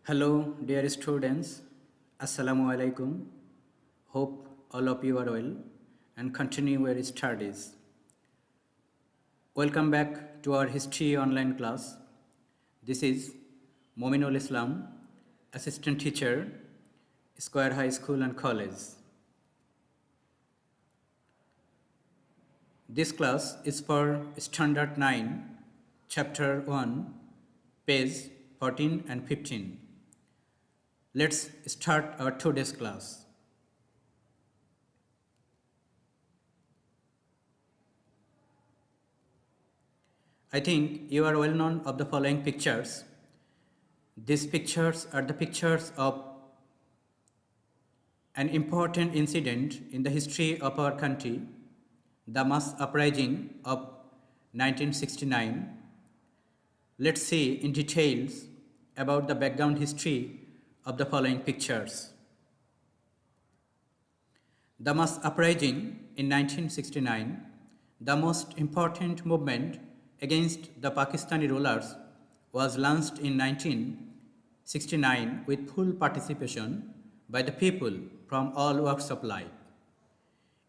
Hello, dear students. Assalamu alaikum. Hope all of you are well and continue your studies. Welcome back to our history online class. This is Mominul Islam, assistant teacher, Square High School and College. This class is for Standard 9, Chapter 1, page 14 and 15. Let's start our today's class. I think you are well known of the following pictures. These pictures are the pictures of an important incident in the history of our country, the Mass Uprising of 1969. Let's see in details about the background history of the following pictures. The Mass Uprising in 1969, the most important movement against the Pakistani rulers, was launched in 1969 with full participation by the people from all walks of life.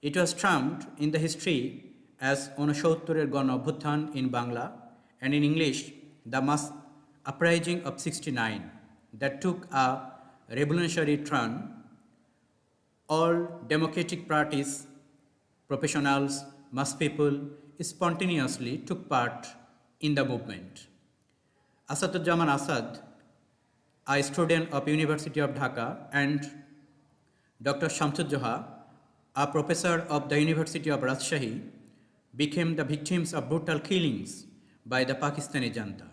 It was termed in the history as Unosottorer Gon Obhutthán in Bangla and in English the Mass Uprising of 69 that took a revolutionary turn. All democratic parties, professionals, mass people spontaneously took part in the movement. Asaduzzaman Asad, a student of University of Dhaka, and Dr. Shamsudjoha, a professor of the University of Rajshahi, became the victims of brutal killings by the Pakistani Janta.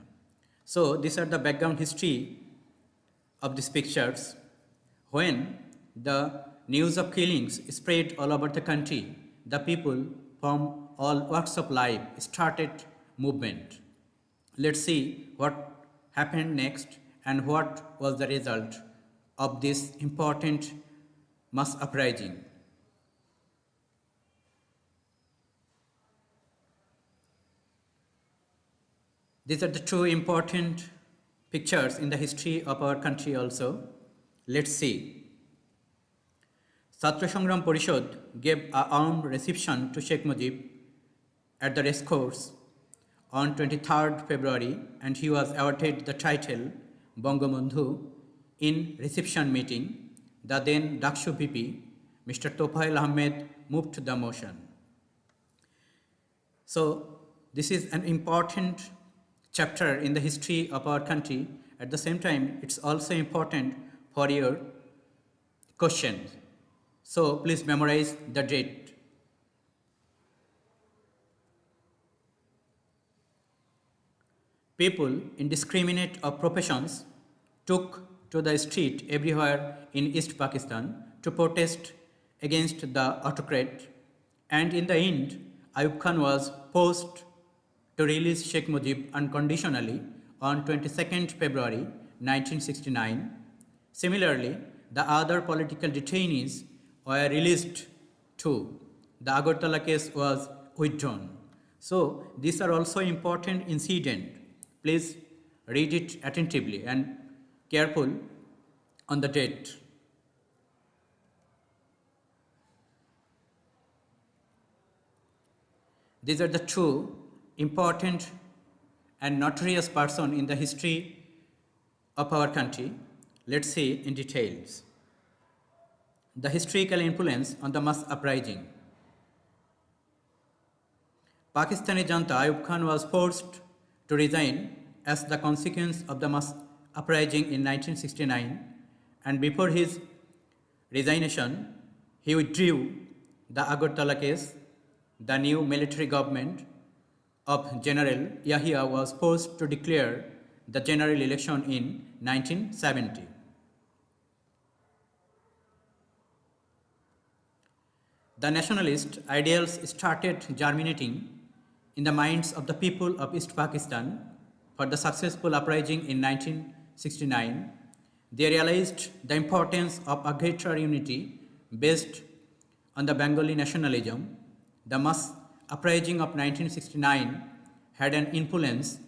So these are the background history of these pictures. When the news of killings spread all over the country, the people from all walks of life started movement. Let's see what happened next and what was the result of this important mass uprising. These are the two important pictures in the history of our country also. Let's see. Chhatra Sangram Parishad gave a warm reception to Sheikh Mujib at the racecourse on 23rd February, and he was awarded the title Bangabandhu in reception meeting. The then Dakshu VP, Mr. Tofail Ahmed, moved the motion. So this is an important chapter in the history of our country. At the same time, it's also important for your questions. So please memorize the date. People indiscriminate of professions took to the street everywhere in East Pakistan to protest against the autocrat, and in the end, Ayub Khan was forced to release Sheikh Mujib unconditionally on 22nd February 1969. Similarly, the other political detainees were released too. The Agartala case was withdrawn. So these are also important incidents. Please read it attentively and careful on the date. These are the two important and notorious persons in the history of our country. Let's see in details. The historical influence on the mass uprising. Pakistani Janta Ayub Khan was forced to resign as the consequence of the mass uprising in 1969, and before his resignation, he withdrew the Agartala case. The new military government of General Yahya was forced to declare the general election in 1970. The nationalist ideals started germinating in the minds of the people of East Pakistan for the successful uprising in 1969. They realized the importance of a greater unity based on the Bengali nationalism. The mass uprising of 1969 had an influence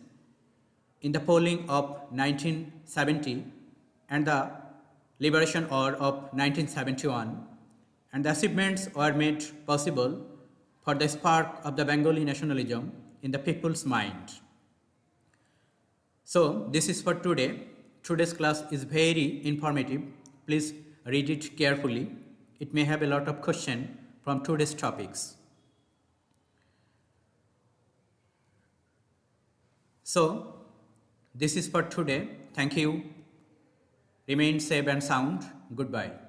in the polling of 1970 and the Liberation War of 1971, and the achievements were made possible for the spark of the Bengali nationalism in the people's mind. So this is for today. Today's class is very informative. Please read it carefully. It may have a lot of questions from today's topics. So this is for today. Thank you. Remain safe and sound. Goodbye.